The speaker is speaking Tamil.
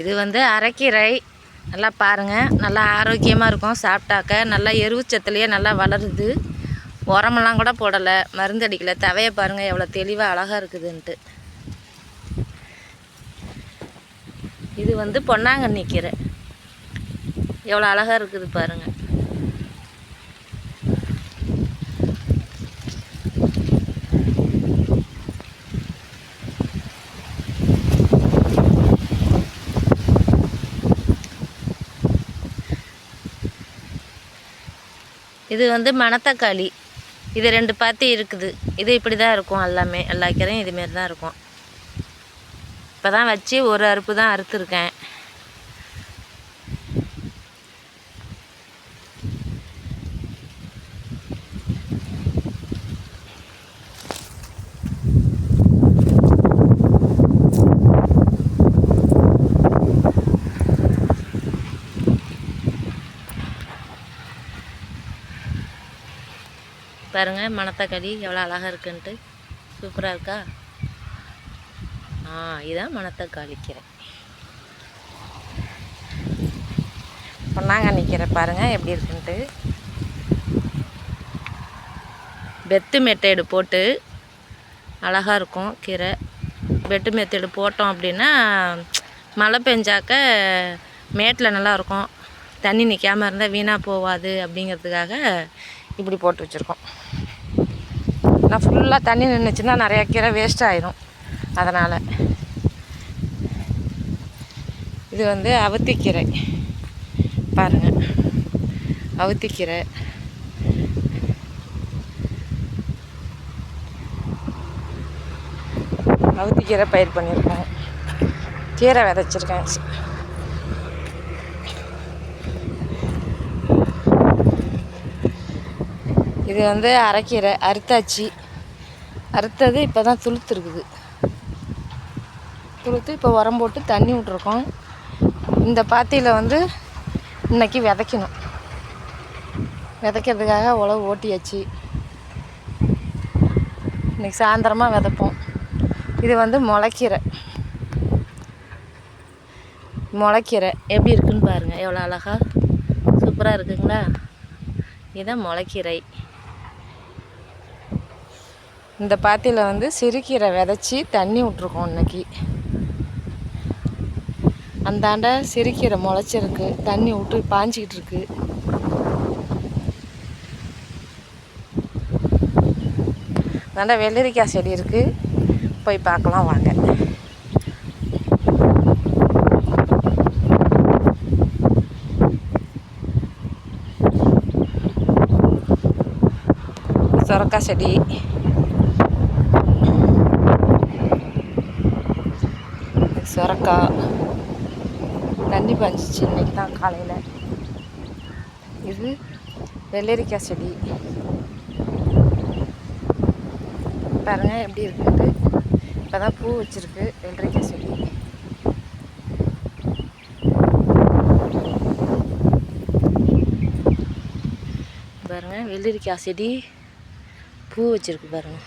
இது வந்து அரைக்கீரை. நல்லா பாருங்கள், நல்லா ஆரோக்கியமாக இருக்கும். சாப்பிட்டாக்க நல்லா எருவுச்சத்துலேயே நல்லா வளருது. உரமெல்லாம் கூட போடலை, மருந்து அடிக்கலை. தவையை பாருங்கள் எவ்வளோ தெளிவாக அழகாக இருக்குதுன்ட்டு. இது வந்து பொன்னாங்கண்ணி கீரை. எவ்வளோ அழகாக இருக்குது பாருங்கள். இது வந்து மணத்தக்காளி. இது 2 பாத்தி இருக்குது. இது இப்படி தான் இருக்கும். எல்லா கீரையும் இதுமாரி தான் இருக்கும். இப்போ தான் வச்சு ஒரு அறுப்பு தான் அறுத்துருக்கேன். பாருங்கள் மணத்தக்காளி எவ்வளோ அழகாக இருக்குன்ட்டு. சூப்பராக இருக்கா? இதுதான் மணத்தக்காளி கீரை. பொன்னாங்கண்ணி கீரை பாருங்கள் எப்படி இருக்குன்ட்டு. பெத்து மெத்தேடு போட்டு அழகாக இருக்கும் கீரை. பெட்டு மெத்தேடு போட்டோம் அப்படின்னா மழை பெஞ்சாக்க மேட்டில் நல்லாயிருக்கும். தண்ணி நிற்காமல் இருந்தால் வீணாக போகாது அப்படிங்கிறதுக்காக இப்படி போட்டு வச்சுருக்கோம். நான் ஃபுல்லாக தண்ணி நின்றுச்சுன்னா நிறையா கீரை வேஸ்ட் ஆயிடும். அதனால் இது வந்து அவுத்திக்கீரை பாருங்கள். அவுத்திக்கீரை பயிர் பண்ணியிருக்கோம். கீரை விதைச்சிருக்கேன். இது வந்து அரைக்கீரை. அறுத்தாச்சு. அறுத்தது இப்போ தான் துளுத்துருக்குது. துளுத்து இப்போ உரம் போட்டு தண்ணி விட்ருக்கோம். இந்த பாத்தியில் வந்து இன்றைக்கி விதைக்கணும். விதைக்கிறதுக்காக உழவு ஓட்டியாச்சு. இன்றைக்கி சாயந்தரமாக விதைப்போம். இது வந்து முளைக்கீரை. முளைக்கீரை எப்படி இருக்குன்னு பாருங்கள். எவ்வளோ அழகாக சூப்பராக இருக்குங்களா? இதுதான் முளைக்கீரை. இந்த பாத்தியில் வந்து சிறுகீரை விதைச்சி தண்ணி விட்ருக்கோம். இன்றைக்கி அந்தாண்ட சிறுகீரை முளைச்சிருக்கு. தண்ணி விட்டு பாஞ்சிக்கிட்டு இருக்கு. அந்தாண்ட வெள்ளரிக்காய் செடி இருக்குது. போய் பார்க்கலாம் வாங்க. சொரக்காய் செடி. சொரக்காய் தண்ணி பாஞ்சிச்சு இன்றைக்கி தான் காலையில். இது வெள்ளரிக்காய் செடி பாருங்கள் எப்படி இருக்குது. இப்போ தான் பூ வச்சுருக்கு வெள்ளரிக்காய் செடி. பாருங்கள் வெள்ளரிக்காய் செடி பூ வச்சுருக்கு பாருங்கள்.